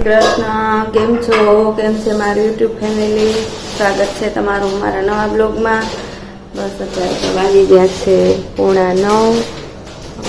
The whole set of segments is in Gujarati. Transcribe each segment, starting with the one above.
કૃષ્ણ. કેમ છો? કેમ છે મારી યુટ્યુબ ફેમિલી? સ્વાગત છે તમારું મારા નવા બ્લોગમાં. બસ અત્યારે તો વાગી ગયા છે 8:45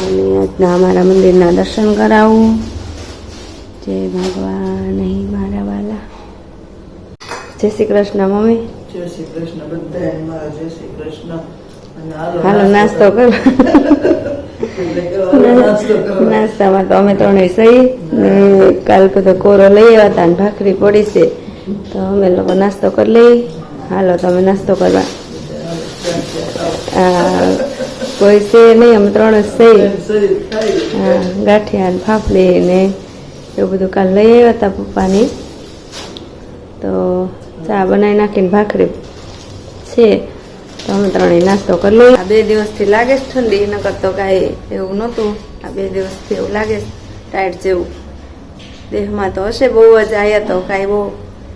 અને આજના અમારા મંદિરના દર્શન કરાવું. જય ભગવાન મારા વાલા. જય શ્રી કૃષ્ણ મમ્મી. જય શ્રી કૃષ્ણ બધાને મારા જય શ્રી કૃષ્ણ. હાલો નાસ્તો કરો. નાસ્તામાં તો અમે ત્રણેય સહી ને કાલ બધો કોરો લઈ આવ્યા હતા ને ભાખરી પડી છે તો અમે લોકો નાસ્તો કરી લઈ. હાલો તમે નાસ્તો કરવા. કોઈ છે નહીં, અમે ત્રણ જ સહી. હા, ગાંઠિયા ને ફાફડી ને એવું બધું કાલ લઈ આવ્યા હતા પપ્પાની. તો ચા બનાવી નાખીને ભાખરી છે તો અમે ત્રણેય નાસ્તો કરી લઈએ. આ 2 દિવસથી લાગે છે ઠંડી, નકર તો કાંઈ એવું નહોતું. આ 2 દિવસથી એવું લાગે છે ટાઈટ જેવું. દેહમાં તો હશે બહુ જ, આયા તો કાંઈ બહુ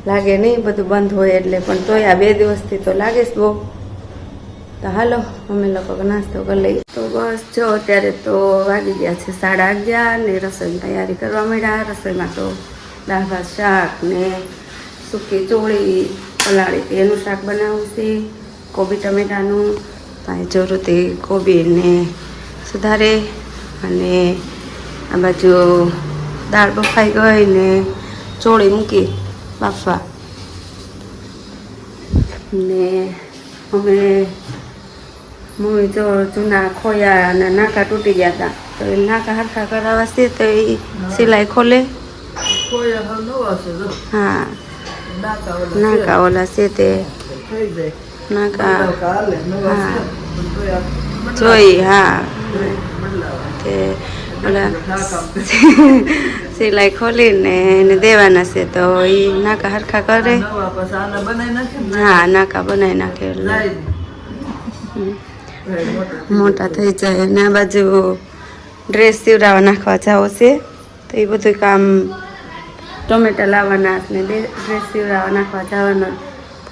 લાગે નહીં, બધું બંધ હોય એટલે, પણ તોય આ 2 દિવસથી તો લાગે છે બહુ. તો હાલો અમે લોકો નાસ્તો કરી લઈએ. તો બસ જો અત્યારે તો વાગી ગયા છે 11:30 ને રસોઈની તૈયારી કરવા માંડ્યા. રસોઈમાં તો દાળ ભાત શાક ને સૂકી ચોળી પલાળી એનું શાક બનાવવું છે, કોબી ટમેટાનું. કાંઈ જરૂરથી કોબી ને સુધારે અને આ બાજુ દાળ બફાઈ ગઈ ને ચોળી મૂકી બાફવા. ને અમે મમ્મી જો જૂના ખોયા અને નાકા તૂટી ગયા હતા તો એ નાકા હરખા કરાવવા છે તો એ સિલાઈ ખોલે. હા, નાકા ઓલા છે તે નાકા. હા જોઈ. હા, તે ઓલા સિલાઈ ખોલીને એને દેવાના છે તો એ નાકા હરખા કરે. હા, નાકા બનાવી નાખે એટલે મોટા થઈ જાય. અને આ બાજુ ડ્રેસ સીવડાવવા નાખવા જાવ છે તો એ બધું કામ, ટોમેટા લાવવાના ને ડ્રેસ સીવડાવવા નાખવા જવાના.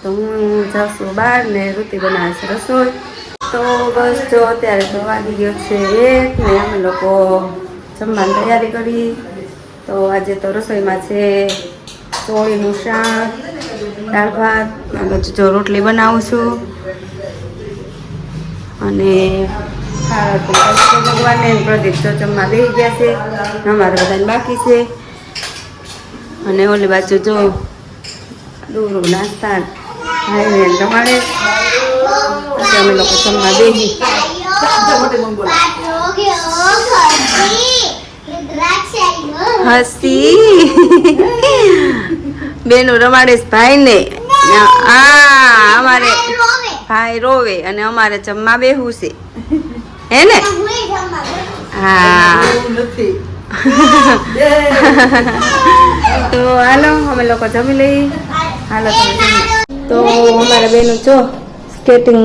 તો હું જાઉં છું બહાર ને રુતિ બનાવે છે રસોઈ. તો બસ જો અત્યારે તો વાગી ગયો છે 1 ને અમે લોકો જમવાની તૈયારી કરી. તો આજે તો રસોઈમાં છે ચોળીનું શાક, દાળ ભાત, આ બાજુ જો રોટલી બનાવું છું અને ભગવાનને પ્રદીપ જો જમવા બેસી ગયા છે, અમારે બધાને બાકી છે. અને ઓલી બાજુ જો દૂરું નાસ્તા ભાઈને રમાડે. અમે લોકો જમવા બેસી. હસી બેનું રમાડે ભાઈ ને. આ અમારે ભાઈ રોવે અને અમારે જમવા બેહવું છે હે ને. હા તો હાલો અમે લોકો જમી લઈએ. હાલો તમે જમી. તો અમારા બેનું જો સ્કેટિંગ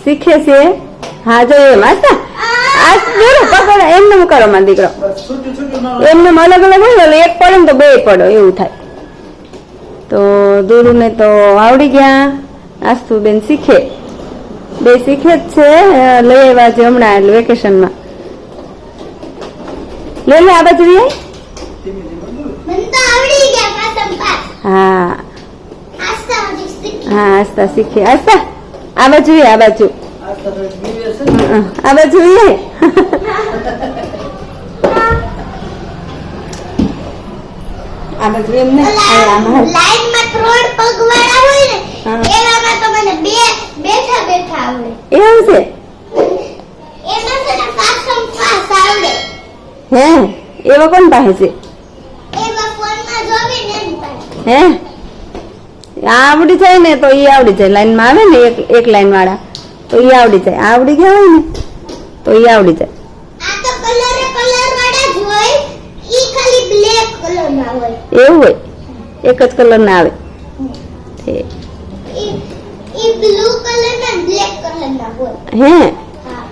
શીખે છે. હા જો એ માસ્તા આ બેરો પકડ એમને કરો માં દીકરો. એમને અલગ અલગ હોય ને, એક પડે ને તો 2 પડો એવું થાય. તો દૂરું ને તો આવડી ગયા. આસ્તુ બેન શીખે, 2 શીખે જ છે. લઈ આવ્યા છે હમણાં એટલે વેકેશનમાં. લે લે આ બાજુ લઈ. હા હા આસ્તા શીખે. આસ્તા આ બાજુ આ બાજુ આ બાજુ આ બાજુ એમ ને લાઈનમાં 3 પગવાળા હોય ને એવામાં તો મને બેઠા બેઠા આવડે. એવું છે? એમાં છે ને પાસમ પાસ આવડે. હે એવા કોણ પાસે છે? એમાં ફોનમાં જોવીને એની પાસે. હે આવડી જાય ને તો ઈ આવડી જાય. લાઈનમાં આવે ને એક લાઈન વાળા તો ઈ આવડી જાય. આવડી ગયા હોય ને તો ઈ આવડી જાય. આ તો કલર વાળા જ હોય, ઈ ખાલી બ્લેક કલર ના હોય. એવું હોય? એક જ કલર ના આવે. ઈ બ્લુ કલર ના બ્લેક કલર ના હોય. હે હા.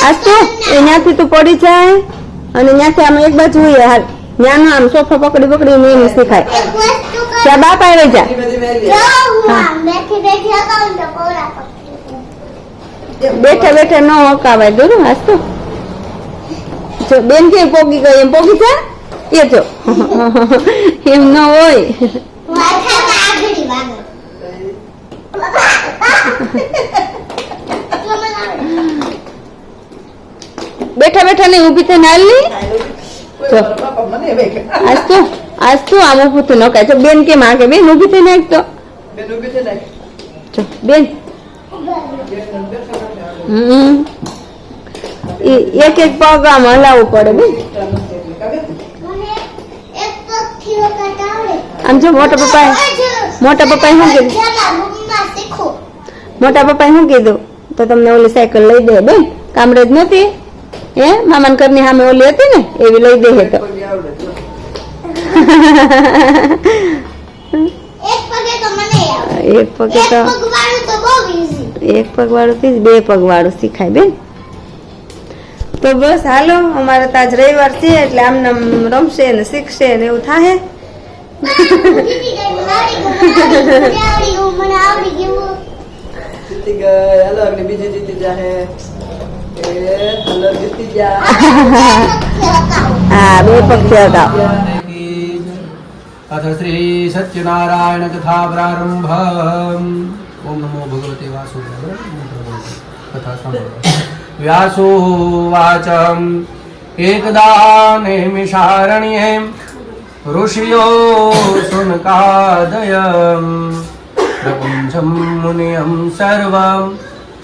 આ તો અહીંયાથી તું પડી જાય અને અહીંયાથી આમ એક બાજુ હોય. હાલ ન્યાનો આમ સોફા પકડીને એમ શીખાય. ત્યાં બાપ આવી જા. બેઠા બેઠા ન હકાવાય દૂર. હાસ તો જો બેન કે પોગી ગઈ એમ પોગી જા. એ જો એમ ન હોય. બેઠા બેઠા નહીં ઊભી થઈને હાલ ની. બાપા મને વેખ આજ તો આમ ઊભું થયું નકાય તો બેન કેમ આગે બેન ઊભી થઈને આગ તો બેન ઉભી છે ને જો બેન એક એક પગ આમ હલાવવું પડે બેન. આમ જો મોટા પપ્પાએ શું કીધું શું કીધું તો તમને ઓલી સાયકલ લઈ દે બેન. કામરેજ નહોતી હે મામાના ઘરની સામે ઓલી હતી ને એવી લઈ દે તો એક પગ વાળું થી બે પગ વાળું શીખાય બેન. તો બસ હાલો અમારે તો આજ રવિવાર છે એટલે આમને રમશે ને શીખશે ને એવું થાય. જીતી ગઈ હાલો આગળ બીજી જીતી જાહે હાલો જીતી જા હા બે પગ ખેલતા. अथ श्री सत्यनारायण कथा प्रारंभ ओम नमो भगवते वासुदेवाय कथा साम्भळो व्यासोवाच एकदा नैमिषारण्ये ऋषियो शुनकादय प्रपञ्चं मुनियं सर्वं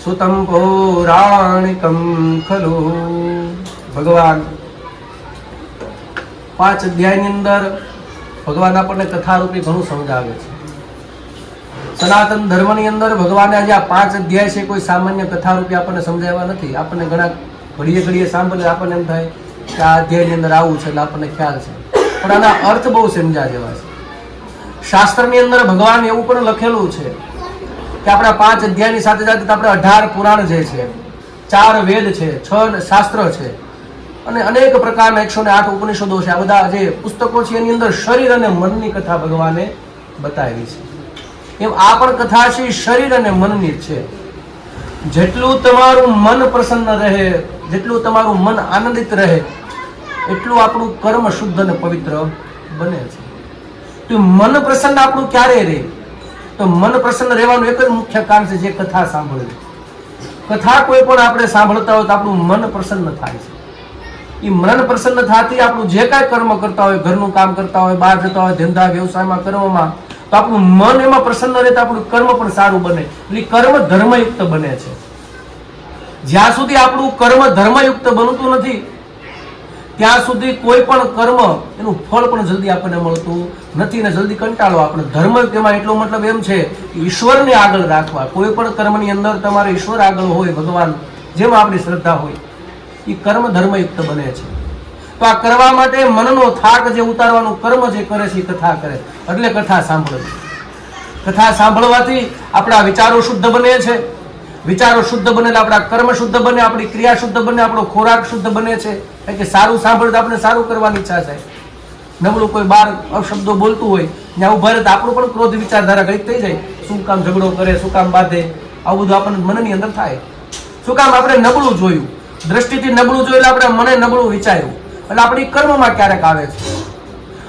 सुतं पौराणिकं खलु भगवान 5 અધ્યાયની અંદર ભગવાન આપણને કથારૂપી ઘણું સમજાવે છે. સનાતન ધર્મની અંદર ભગવાને આજે આ 5 અધ્યાય છે કોઈ સામાન્ય કથારૂપી આપણને સમજાવ્યા નથી. આપણને ઘણા ઘડીએ સાંભળે આપણને એમ થાય કે આ અધ્યાયની અંદર આવું છે એટલે આપણને ખ્યાલ છે, પણ આના અર્થ બહુ સમજા જેવા છે. શાસ્ત્રની અંદર ભગવાન એવું પણ લખેલું છે કે આપણા 5 અધ્યાયની સાથે સાથે આપણે 18 પુરાણ જે છે, 4 વેદ છે, 6 શાસ્ત્ર છે અને અનેક પ્રકારના 108 ઉપનિષદો છે. આ બધા જે પુસ્તકો છે એની અંદર શરીર અને મનની કથા ભગવાને બતાવી છે. એમ આ પણ કથા છે શરીર અને મનની છે. જેટલું તમારું મન પ્રસન્ન રહે, જેટલું તમારું મન આનંદિત રહે એટલું આપણું કર્મ શુદ્ધ અને પવિત્ર બને છે. તો મન પ્રસન્ન આપણું ક્યારે રહે? તો મન પ્રસન્ન રહેવાનું એક જ મુખ્ય કારણ છે જે કથા સાંભળવી. કથા કોઈ પણ આપણે સાંભળતા હોય તો આપણું મન પ્રસન્ન થાય છે. એ મન પ્રસન્ન થવાથી આપણું જે કાંઈ કર્મ કરતા હોય, ઘરનું કામ કરતા હોય, બહાર જતા હોય, ધંધા વ્યવસાયમાં કર્મમાં, તો આપણું મન એમાં પ્રસન્ન રહે તો આપણું કર્મ પણ સારું બને. એટલે કર્મ ધર્મયુક્ત બને છે. જ્યાં સુધી આપણું કર્મ ધર્મયુક્ત બનતું નથી ત્યાં સુધી કોઈ પણ કર્મ એનું ફળ પણ જલ્દી આપણને મળતું નથી ને જલ્દી કંટાળો આપણે. ધર્મયુક્ત એમાં એટલો મતલબ એમ છે કે ઈશ્વરને આગળ રાખવા. કોઈ પણ કર્મની અંદર તમારે ઈશ્વર આગળ હોય, ભગવાન જેમ આપણી શ્રદ્ધા હોય, એ કર્મ ધર્મયુક્ત બને છે. તો આ કરવા માટે મનનો થાક જે ઉતારવાનું કર્મ જે કરે છે એ કથા કરે, એટલે કથા સાંભળવી. કથા સાંભળવાથી આપણા વિચારો શુદ્ધ બને છે. વિચારો શુદ્ધ બને એટલે આપણા કર્મ શુદ્ધ બને, આપણી ક્રિયા શુદ્ધ બને, આપણો ખોરાક શુદ્ધ બને છે. કારણ કે સારું સાંભળે તો આપણે સારું કરવાની ઈચ્છા થાય. નબળું કોઈ બાર અપશબ્દો બોલતું હોય ત્યાં ઉભા રહે તો આપણું પણ ક્રોધ વિચારધારા ઘડીક થઈ જાય. શું કામ ઝઘડો કરે, શું કામ બાંધે, આવું બધું આપણને મનની અંદર થાય. શું કામ આપણે નબળું જોયું, દ્રષ્ટિથી નબળું જોયું એટલે આપણે મને નબળું વિચાર્યું, એટલે આપણી કર્મમાં ક્યારેક આવે છે.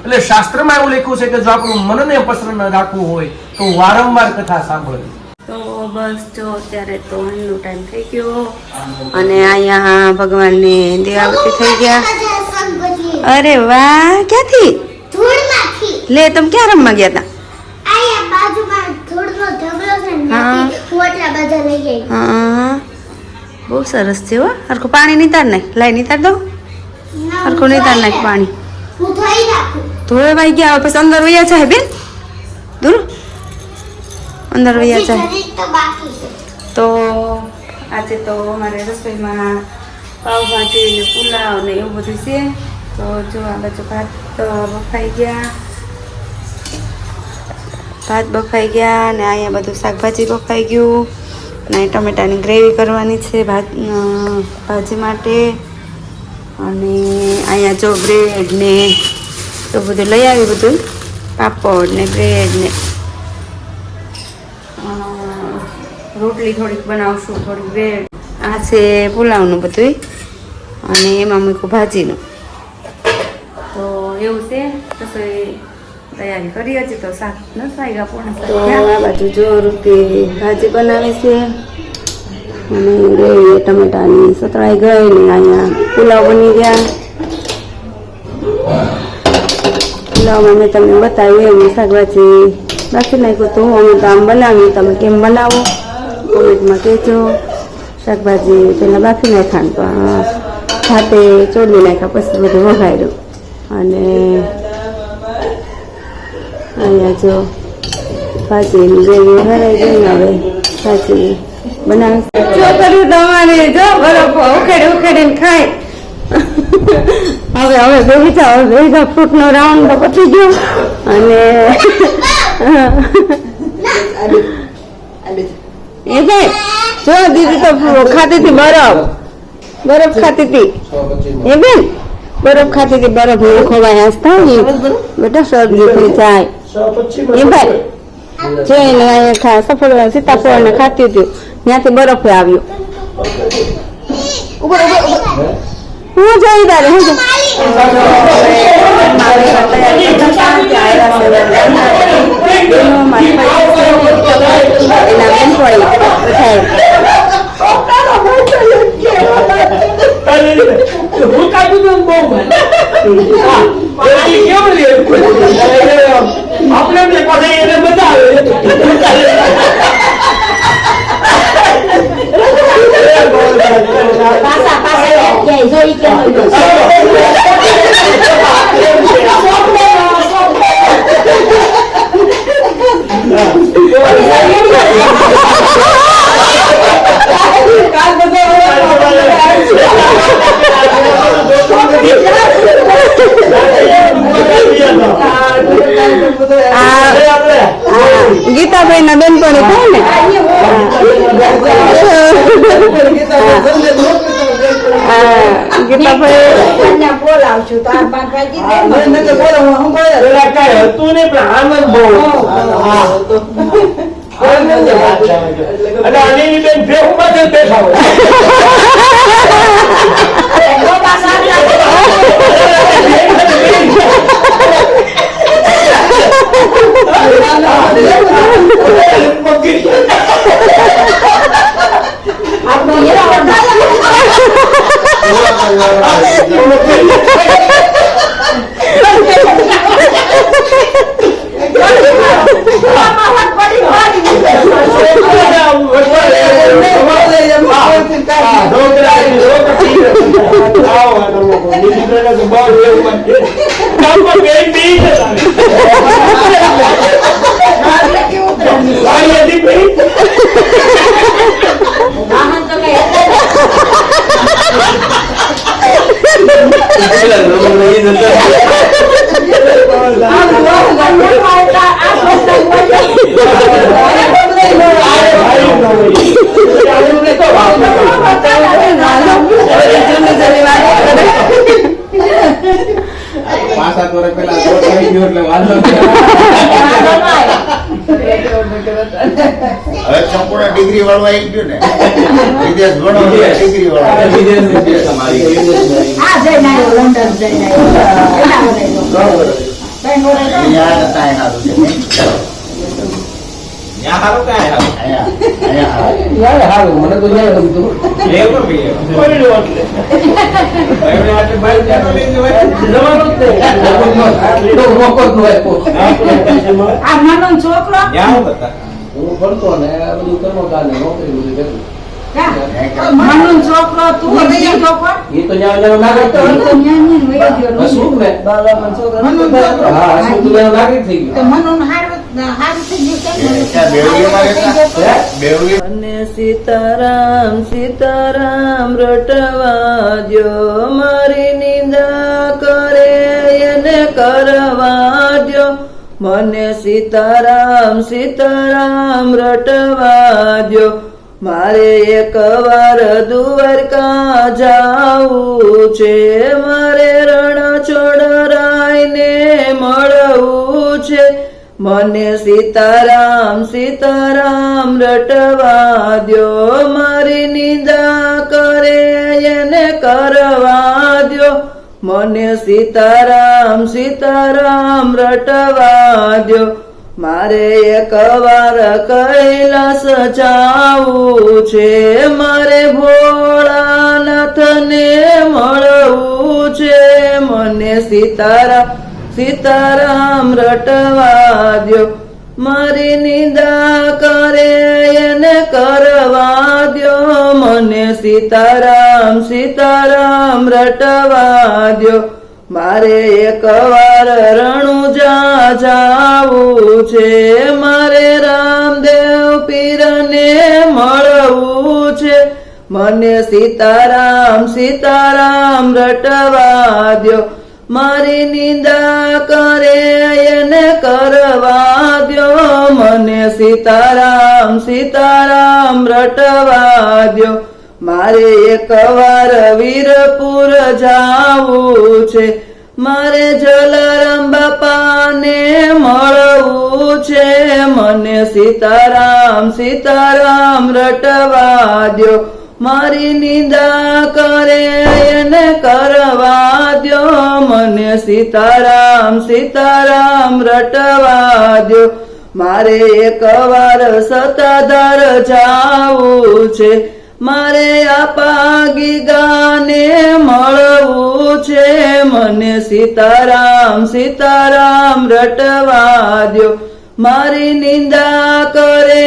એટલે શાસ્ત્રમાં એવું લખ્યું છે કે જો આપણું મનને પ્રસન્ન રાખવું હોય તો વારંવાર કથા સાંભળવી. તો બસ જો અત્યારે તો એનો ટાઈમ થઈ ગયો અને અહીંયા ભગવાનની દિવાબત્તી થઈ ગયા. અરે વાહ, ક્યાંથી લે તમે ક્યાં રમવા ગયા હતા? હા બહુ સરસ છે હો. હરખું પાણી નીતાર નાખ, લાઈ નીતાર દો, હરખું નીતાર નાખ પાણી. ધોવાઈ ગયા હવે પછી અંદર વયા છે બેન, દૂર અંદર વયા છે. તો આજે તો અમારે રસોઈમાં પાવભાજી ને પુલાવ ને એવું બધું છે. તો જો આ બાજુ ભાત બફાઈ ગયા ને અહીંયા બધું શાકભાજી બફાઈ ગયું ને ટમેટાની ગ્રેવી કરવાની છે ભાજી માટે. અને અહીંયા જો બ્રેડ ને તો બધું લઈ આવી, બધું પાપડ ને બ્રેડ ને રોટલી થોડીક બનાવશું, થોડીક બ્રેડ. આ છે પુલાવનું બધું અને એમાં મૂકું ભાજીનું. તો એવું છે રસોઈ તૈયારી કરી હજી તો શાક નથી વાગ્યા પૂર્ણ તો આ બાજુ જો રૂપી ભાજી બનાવે છે અને ગ્રેવી ટમેટાની સતળાઈ ગઈ ને અહીંયા પુલાવ બની ગયા. પુલાવમાં મેં તમને બતાવ્યું એમ શાકભાજી રાખી નાખ્યું હતું. અમે તો આમ બનાવ્યું, તમે કેમ બનાવો કોમેન્ટમાં કહેજો. શાકભાજી પહેલાં બાફી નાખ્યા તો હાથે ચોડી નાખ્યા પછી બધું વઘાર્યું અને અહીંયા જો ભાજીની ગ્રેવી વઘારાઈ ગઈ. હવે ભાજી બનાવી જો કર્યું તમારે જો બરફ ઉખેડીને ખાય. હવે બેસી જાઓ ફ્રૂટનો રાઉન્ડ તો પતી ગયો અને એ ભાઈ જો દીદી તો ખાતી હતી બરફ ખાતી હતી. એ બેન બરફ ખાતી હતી, બરફ નહીં ખોવાય હસતા બેટા શરદી થઈ જાય. એ ભાઈ જોઈને અહીંયા સફળ સીતાફળ ને ખાતી હતી ત્યાંથી બરફ આવ્યો. હું જઈ તારે હું ગીતાભાઈ ના બેનપણી થાય ને ગીતાભાઈ બોલાવશું તો હતું ને પણ આનંદ બહુ સંપૂર્ણ ડિગ્રી વાળો આવી ગયો ને વિદેશ ભણો ડિગ્રી વાળો મને તો છોકરો હું ભણતો ને બધું કર્મકાંડ ને નોકરી બધું કરતું. છોકરો તું એ તો ન્યા નાગરિક થઈ ગયો. અશોક ને હા અશોક તો નાગરિક થઈ ગયો. અને સીતારામ સીતારામ રટવા દ્યો, મારી નિંદા કરે એને કરવા દ્યો. મને સીતારામ સીતારામ રટવા દ્યો, મારે એકવાર દ્વારકા જાવું છે, મારે રણછોડરાયને મળવું છે. મને સીતારામ સીતારામ રટવા દ્યો, મારી નિંદા કરે એને કરવા દ્યો. મને સીતારામ સીતારામ રટવા દ્યો. મારે એકવાર કૈલાસ જાવું છે, મારે ભોળાનાથને મળવું છે. મને સીતારામ સીતારામ રટવા દ્યો. મારી નિંદા કરે એને કરવા દ્યો. મને સીતારામ સીતારામ રટવા દ્યો. મારે એકવાર રણુજા જાવું છે, મારે રામદેવ પીરને મળવું છે. મને સીતારામ સીતારામ રટવા દ્યો. મારી નિંદા કરે એને કરવા દ્યો. મને સીતારામ સીતારામ રટવા દ્યો. મારે એકવાર વીરપુર જાવું છે, મારે જલારામ બાપાને મળવું છે. મને સીતારામ સીતારામ રટવા દ્યો. મારી નિંદા કરે એને કરવા દ્યો. મને સીતારામ સીતારામ રટવા દ્યો. મારે એકવાર સતાધાર જાવું છે, મારે આપાગી ગાને મળવું છે. મને સીતારામ સીતારામ રટવા દ્યો. મારી નિંદા કરે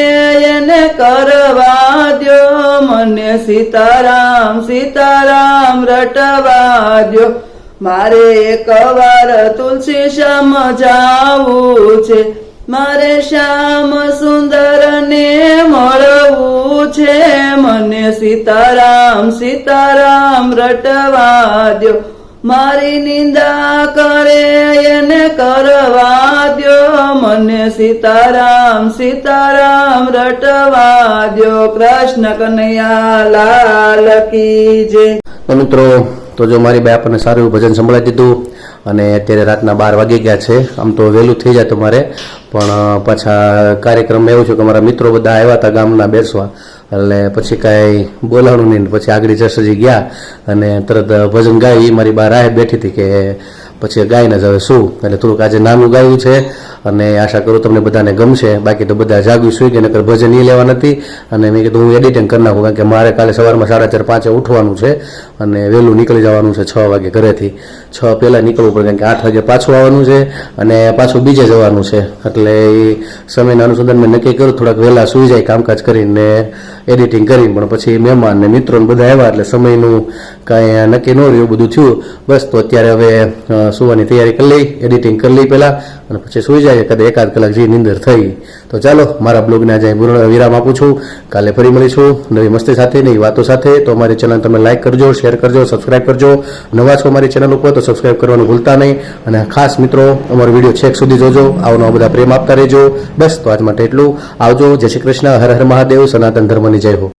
એને કરવા દ્યો. મને સીતારામ સીતારામ રટવા દ્યો. મારે એકવાર તુલસી શ્યામ જાવું છે, મારે શ્યામ સુંદરને મળવું છે. મને સીતારામ સીતારામ રટવા દ્યો. મારી નિંદા કરે એને કરવા દ્યો. મને સીતારામ સીતારામ રટવા દ્યો. કૃષ્ણ કનૈયા લાલ કી જય. મિત્રો, તો જો મારી બાઈ આપણને સારું એવું ભજન સંભળાવી દીધું અને અત્યારે રાતના 12 વાગી ગયા છે. આમ તો વહેલું થઈ જાય તમારે, પણ પાછા કાર્યક્રમ એવું છે કે મારા મિત્રો બધા આવ્યા હતા ગામના બેસવા, એટલે પછી કાંઈ બોલાવવાનું નહીં. પછી આગળ જસજી ગયા અને તરત ભજન ગાયું. એ મારી બા રાહે બેઠી હતી કે પછી ગાઈને જ હવે શું, એટલે થોડુંક આજે નાનું ગાયું છે અને આશા કરું તમને બધાને ગમશે. બાકી તો બધા જાગી સુઈ ગયા, નકર ભજન એ લેવા નથી. અને મેં કીધું હું એડિટિંગ કરી નાખું, કારણ કે મારે કાલે સવારમાં 4:30-5 ઉઠવાનું છે અને વહેલું નીકળી જવાનું છે 6 વાગે ઘરેથી. 6 પહેલાં નીકળવું પડે, કારણ કે 8 વાગે પાછું આવવાનું છે અને પાછું બીજે જવાનું છે. એટલે એ સમયના અનુસંધાન મેં નક્કી કર્યું થોડાક વહેલા સુઈ જાય કામકાજ કરીને એડિટિંગ કરીને. પણ પછી મહેમાન ને મિત્રો બધા આવ્યા એટલે સમયનું કાંઈ નક્કી ન રહ્યું, બધું થયું. બસ તો અત્યારે હવે સુવાની તૈયારી કરી લઈ, એડિટિંગ કરી લઈ પહેલાં, અને પછી સુઈ જાય કદાચ 1 કલાક જે નીંદર થઈ. તો ચાલો મારા બ્લોગને આજે પૂર્ણ વિરામ આપું છું. કાલે ફરી મળીશું નવી મસ્તી સાથે, નવી વાતો સાથે. તો અમારી ચેનલ તમે લાઈક કરજો, શેર કરજો, સબસ્ક્રાઈબ કરજો. નવા છો અમારી ચેનલ ઉપર તો સબસ્ક્રાઈબ કરવાનું ભૂલતા નહીં. અને ખાસ મિત્રો અમારો વિડીયો છેક સુધી જોજો, આવનો બધા પ્રેમ આપતા રહેજો. બસ તો આજ માટે એટલું. આવજો. જય શ્રી કૃષ્ણ. હર હર મહાદેવ. સનાતન ધર્મની જય હો.